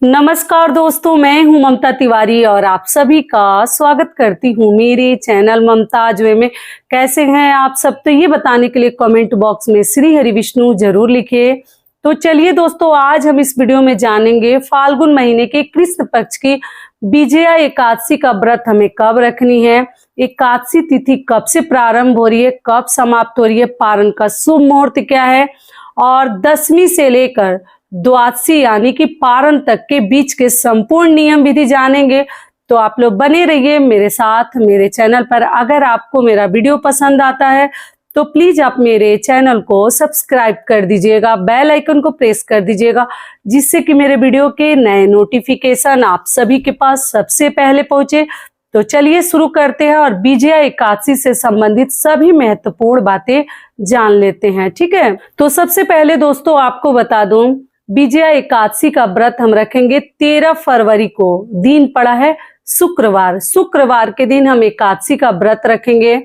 नमस्कार दोस्तों, मैं हूं ममता तिवारी और आप सभी का स्वागत करती हूं मेरे चैनल ममताज वे में। कैसे हैं आप सब, तो ये बताने के लिए कमेंट बॉक्स में श्री हरि विष्णु जरूर लिखिए। तो चलिए दोस्तों, आज हम इस वीडियो में जानेंगे फाल्गुन महीने के कृष्ण पक्ष की विजया एकादशी का व्रत हमें कब रखनी है, एकादशी तिथि कब से प्रारंभ हो रही है, कब समाप्त हो रही है, पारण का शुभ मुहूर्त क्या है, और दसवीं से लेकर द्वादशी यानी कि पारण तक के बीच के संपूर्ण नियम विधि जानेंगे। तो आप लोग बने रहिए मेरे साथ मेरे चैनल पर। अगर आपको मेरा वीडियो पसंद आता है तो प्लीज आप मेरे चैनल को सब्सक्राइब कर दीजिएगा, बेल आइकन को प्रेस कर दीजिएगा, जिससे कि मेरे वीडियो के नए नोटिफिकेशन आप सभी के पास सबसे पहले पहुंचे। तो चलिए शुरू करते हैं और विजया एकादशी से संबंधित सभी महत्वपूर्ण बातें जान लेते हैं। ठीक है, तो सबसे पहले दोस्तों आपको बता दूं, विजया एकादशी का व्रत हम रखेंगे 13 फरवरी को। दिन पड़ा है शुक्रवार। शुक्रवार के दिन हम एकादशी का व्रत रखेंगे।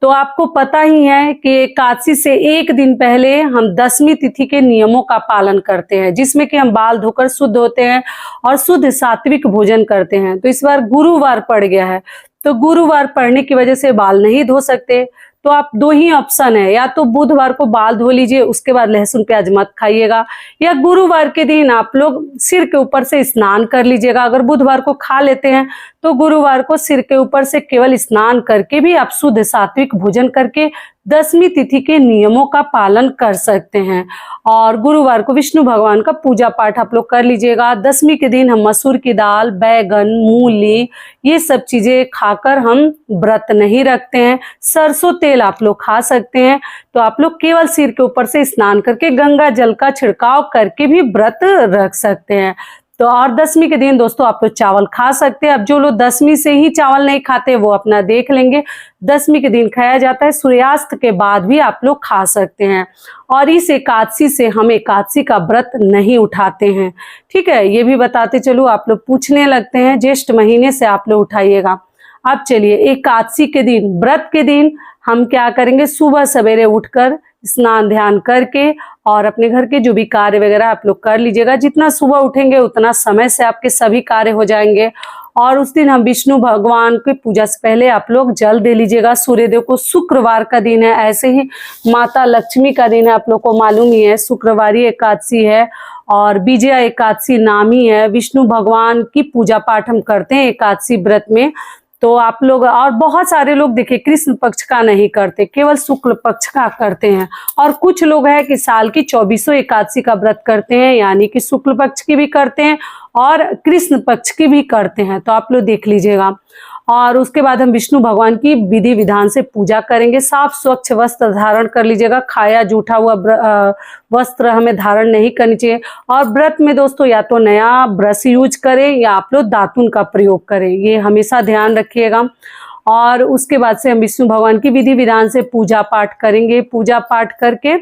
तो आपको पता ही है कि एकादशी से एक दिन पहले हम दसवीं तिथि के नियमों का पालन करते हैं, जिसमें कि हम बाल धोकर शुद्ध होते हैं और शुद्ध सात्विक भोजन करते हैं। तो इस बार गुरुवार पड़ गया है, तो गुरुवार पड़ने की वजह से बाल नहीं धो सकते। तो आप दो ही ऑप्शन है, या तो बुधवार को बाल धो लीजिए, उसके बाद लहसुन प्याज मत खाइएगा, या गुरुवार के दिन आप लोग सिर के ऊपर से स्नान कर लीजिएगा। अगर बुधवार को खा लेते हैं तो गुरुवार को सिर के ऊपर से केवल स्नान करके भी आप शुद्ध सात्विक भोजन करके दसवीं तिथि के नियमों का पालन कर सकते हैं। और गुरुवार को विष्णु भगवान का पूजा पाठ आप लोग कर लीजिएगा। दसवीं के दिन हम मसूर की दाल, बैगन, मूली, ये सब चीजें खाकर हम व्रत नहीं रखते हैं। सरसों तेल आप लोग खा सकते हैं। तो आप लोग केवल सिर के ऊपर से स्नान करके गंगा जल का छिड़काव करके भी व्रत रख सकते हैं। तो और दसवीं के दिन दोस्तों आप लोग चावल खा सकते हैं। अब जो लोग दसवीं से ही चावल नहीं खाते वो अपना देख लेंगे। दसवीं के दिन खाया जाता है, सूर्यास्त के बाद भी आप लोग खा सकते हैं। और इस एकादशी से हम एकादशी का व्रत नहीं उठाते हैं। ठीक है, ये भी बताते चलूं, आप लोग पूछने लगते हैं ज्येष्ठ महीने से आप लोग उठाइएगा। अब चलिए, एकादशी के दिन, व्रत के दिन हम क्या करेंगे, सुबह सवेरे उठकर स्नान ध्यान करके और अपने घर के जो भी कार्य वगैरह आप लोग कर लीजिएगा। जितना सुबह उठेंगे उतना समय से आपके सभी कार्य हो जाएंगे। और उस दिन हम विष्णु भगवान की पूजा से पहले आप लोग जल दे लीजिएगा सूर्यदेव को। शुक्रवार का दिन है, ऐसे ही माता लक्ष्मी का दिन है, आप लोग को मालूम ही है, शुक्रवारी एकादशी है और विजया एकादशी नामी है। विष्णु भगवान की पूजा पाठ हम करते हैं एकादशी व्रत में। तो आप लोग, और बहुत सारे लोग देखिए कृष्ण पक्ष का नहीं करते, केवल शुक्ल पक्ष का करते हैं। और कुछ लोग हैं कि साल की 24 एकादशी का व्रत करते हैं, यानी कि शुक्ल पक्ष की भी करते हैं और कृष्ण पक्ष की भी करते हैं। तो आप लोग देख लीजिएगा। और उसके बाद हम विष्णु भगवान की विधि विधान से पूजा करेंगे। साफ स्वच्छ वस्त्र धारण कर लीजिएगा। खाया जूठा हुआ वस्त्र हमें धारण नहीं करनी चाहिए। और व्रत में दोस्तों या तो नया ब्रश यूज करें या आप लोग दातुन का प्रयोग करें, ये हमेशा ध्यान रखिएगा। और उसके बाद से हम विष्णु भगवान की विधि विधान से पूजा पाठ करेंगे। पूजा पाठ करके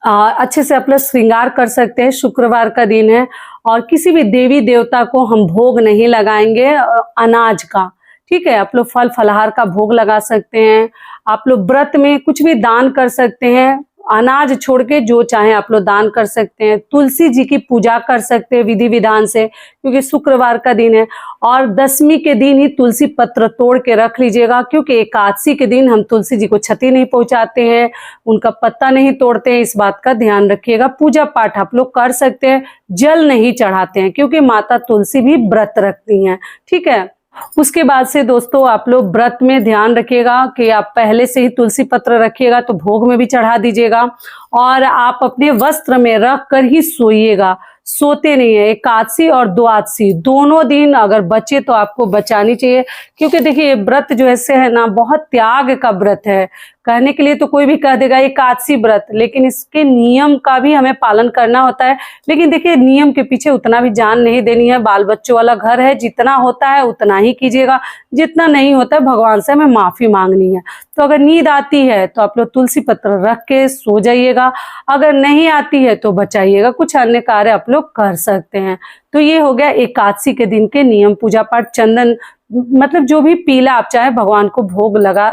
अच्छे से आप लोग श्रृंगार कर सकते हैं। शुक्रवार का दिन है और किसी भी देवी देवता को हम भोग नहीं लगाएंगे अनाज का। ठीक है, आप लोग फल फलहार का भोग लगा सकते हैं। आप लोग व्रत में कुछ भी दान कर सकते हैं, अनाज छोड़ के जो चाहे आप लोग दान कर सकते हैं। तुलसी जी की पूजा कर सकते हैं विधि विधान से, क्योंकि शुक्रवार का दिन है। और दसवीं के दिन ही तुलसी पत्र तोड़ के रख लीजिएगा, क्योंकि एकादशी के दिन हम तुलसी जी को क्षति नहीं पहुंचाते हैं, उनका पत्ता नहीं तोड़ते हैं, इस बात का ध्यान रखिएगा। पूजा पाठ आप लोग कर सकते हैं, जल नहीं चढ़ाते हैं, क्योंकि माता तुलसी भी व्रत रखती हैं। ठीक है, उसके बाद से दोस्तों आप लोग व्रत में ध्यान रखिएगा कि आप पहले से ही तुलसी पत्र रखिएगा, तो भोग में भी चढ़ा दीजिएगा। और आप अपने वस्त्र में रख कर ही सोइएगा, सोते नहीं है। एकादशी और द्वादशी दोनों दिन अगर बचे तो आपको बचानी चाहिए, क्योंकि देखिए व्रत जो ऐसे है ना, बहुत त्याग का व्रत है। कहने के लिए तो कोई भी कह देगा एकादशी व्रत, लेकिन इसके नियम का भी हमें पालन करना होता है। लेकिन देखिए नियम के पीछे उतना भी जान नहीं देनी है। बाल बच्चों वाला घर है, जितना होता है उतना ही कीजिएगा, जितना नहीं होता है भगवान से हमें माफी मांगनी है। तो अगर नींद आती है तो आप लोग तुलसी पत्र रख के सो जाइएगा, अगर नहीं आती है तो बचाइएगा, कुछ अन्य कार्य आप लोग कर सकते हैं। तो ये हो गया एकादशी के दिन के नियम। पूजा पाठ, चंदन मतलब जो भी पीला आप चाहे भगवान को भोग लगा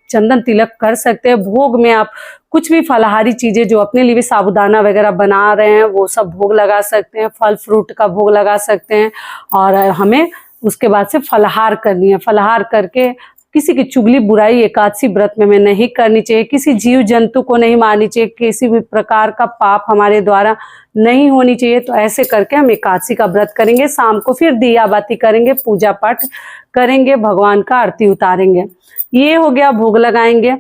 चंदन तिलक कर सकते हैं। भोग में आप कुछ भी फलाहारी चीजें जो अपने लिए भी साबूदाना वगैरह बना रहे हैं वो सब भोग लगा सकते हैं, फल फ्रूट का भोग लगा सकते हैं। और हमें उसके बाद से फलाहार करनी है। फलाहार करके किसी की चुगली बुराई एकादशी व्रत में हमें नहीं करनी चाहिए, किसी जीव जंतु को नहीं मारनी चाहिए, किसी भी प्रकार का पाप हमारे द्वारा नहीं होनी चाहिए। तो ऐसे करके हम एकादशी का व्रत करेंगे। शाम को फिर दिया बाती करेंगे, पूजा पाठ करेंगे, भगवान का आरती उतारेंगे। ये हो गया, भोग लगाएंगे।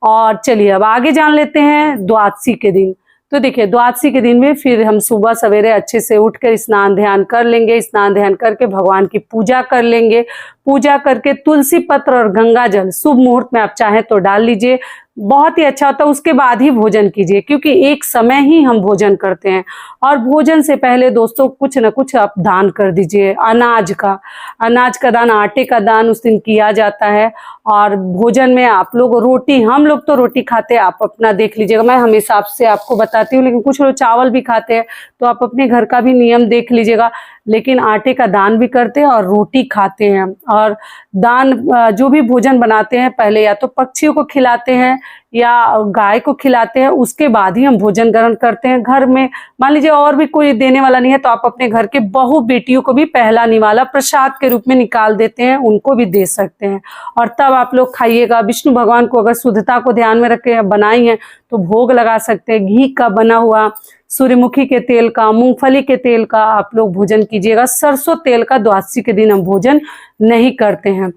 और चलिए अब आगे जान लेते हैं द्वादशी के दिन। तो देखिए द्वादशी के दिन में फिर हम सुबह सवेरे अच्छे से उठकर स्नान ध्यान कर लेंगे। स्नान ध्यान करके भगवान की पूजा कर लेंगे। पूजा करके तुलसी पत्र और गंगा जल शुभ मुहूर्त में आप चाहें तो डाल लीजिए, बहुत ही अच्छा होता है। उसके बाद ही भोजन कीजिए, क्योंकि एक समय ही हम भोजन करते हैं। और भोजन से पहले दोस्तों कुछ न कुछ आप दान कर दीजिए। अनाज का दान, आटे का दान उस दिन किया जाता है। और भोजन में आप लोग रोटी, हम लोग तो रोटी खाते हैं, आप अपना देख लीजिएगा। मैं हमेशा आपसे आपको बताती हूँ, लेकिन कुछ लोग चावल भी खाते हैं, तो आप अपने घर का भी नियम देख लीजिएगा। लेकिन आटे का दान भी करते हैं और रोटी खाते हैं। और दान जो भी भोजन बनाते हैं पहले या तो पक्षियों को खिलाते हैं या गाय को खिलाते हैं, उसके बाद ही हम भोजन ग्रहण करते हैं। घर में मान लीजिए और भी कोई देने वाला नहीं है तो आप अपने घर के बहू बेटियों को भी पहला निवाला प्रसाद के रूप में निकाल देते हैं, उनको भी दे सकते हैं। और तब आप लोग खाइएगा। विष्णु भगवान को अगर शुद्धता को ध्यान में रख के बनाई है तो भोग लगा सकते हैं। घी का बना हुआ, सूर्यमुखी के तेल का, मूंगफली के तेल का आप लोग भोजन कीजिएगा। सरसों तेल का द्वादशी के दिन हम भोजन नहीं करते हैं।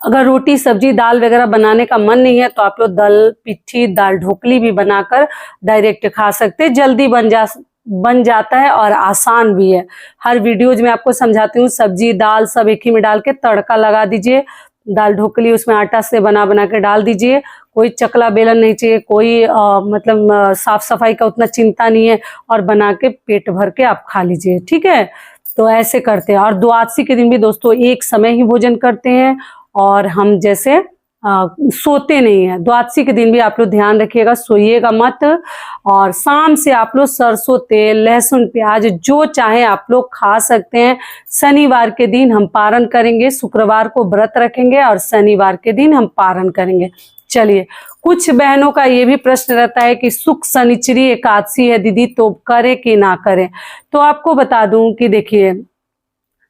अगर रोटी सब्जी दाल वगैरह बनाने का मन नहीं है तो आप लोग दाल पिट्ठी, दाल ढोकली भी बनाकर डायरेक्ट खा सकते हैं। जल्दी बन जाता है और आसान भी है। हर वीडियोज में आपको समझाती हूँ, सब्जी दाल सब एक ही में डाल के तड़का लगा दीजिए। दाल ढोकली उसमें आटा से बना के डाल दीजिए। कोई चकला बेलन नहीं चाहिए, कोई मतलब साफ सफाई का उतना चिंता नहीं है। और बना के पेट भर के आप खा लीजिए, ठीक है। तो ऐसे करते हैं। और द्वादशी के दिन भी दोस्तों एक समय ही भोजन करते हैं और हम जैसे सोते नहीं है। द्वादशी के दिन भी आप लोग ध्यान रखिएगा, सोइएगा मत। और शाम से आप लोग सरसों तेल, लहसुन, प्याज जो चाहे आप लोग खा सकते हैं। शनिवार के दिन हम पारण करेंगे, शुक्रवार को व्रत रखेंगे और शनिवार के दिन हम पारण करेंगे। चलिए, कुछ बहनों का ये भी प्रश्न रहता है कि सुख शनिचरी एकादशी है दीदी, तो करे कि ना करें। तो आपको बता दूं कि देखिए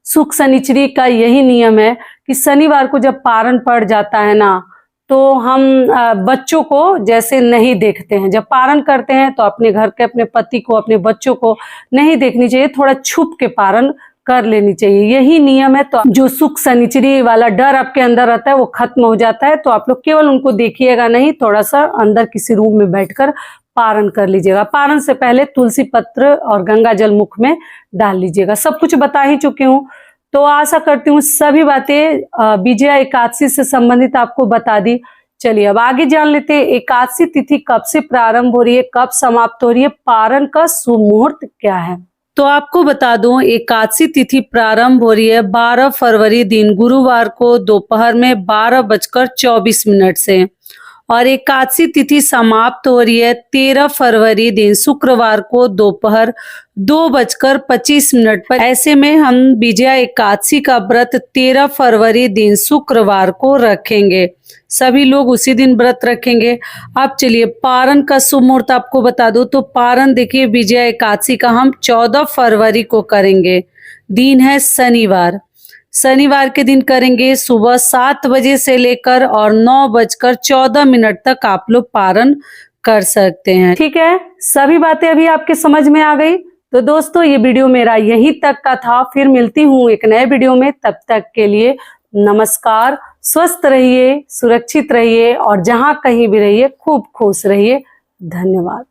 सुख शनिचरी का यही नियम है कि शनिवार को जब पारण पड़ जाता है ना, तो हम बच्चों को जैसे नहीं देखते हैं। जब पारण करते हैं तो अपने घर के, अपने पति को, अपने बच्चों को नहीं देखनी चाहिए, थोड़ा छुप के पारण कर लेनी चाहिए। यही नियम है। तो जो सुख शनिचरी वाला डर आपके अंदर रहता है वो खत्म हो जाता है। तो आप लोग केवल उनको देखिएगा नहीं, थोड़ा सा अंदर किसी रूम में बैठकर पारण कर लीजिएगा। पारण से पहले तुलसी पत्र और गंगा जल मुख में डाल लीजिएगा। सब कुछ बता ही चुकी हूँ। तो आशा करती हूँ सभी बातें विजया एकादशी से संबंधित आपको बता दी। चलिए अब आगे जान लेते हैं एकादशी तिथि कब से प्रारंभ हो रही है, कब समाप्त हो रही है, पारण का शुभ मुहूर्त क्या है। तो आपको बता दूं एकादशी तिथि प्रारंभ हो रही है 12 फरवरी दिन गुरुवार को दोपहर में 12:24 से, और एकादशी तिथि समाप्त हो रही है 13 फरवरी दिन शुक्रवार को दोपहर 2:25 पर। ऐसे में हम विजया एकादशी का व्रत 13 फरवरी दिन शुक्रवार को रखेंगे। सभी लोग उसी दिन व्रत रखेंगे। अब चलिए पारण का शुभ मुहूर्त आपको बता दूं। तो पारण देखिए विजया एकादशी का हम 14 फरवरी को करेंगे। दिन है शनिवार। शनिवार के दिन करेंगे सुबह 7 बजे से लेकर और 9:14 तक आप लोग पारण कर सकते हैं। ठीक है, सभी बातें अभी आपके समझ में आ गई। तो दोस्तों ये वीडियो मेरा यहीं तक का था। फिर मिलती हूँ एक नए वीडियो में। तब तक के लिए नमस्कार। स्वस्थ रहिए, सुरक्षित रहिए और जहाँ कहीं भी रहिए खूब खुश रहिए। धन्यवाद।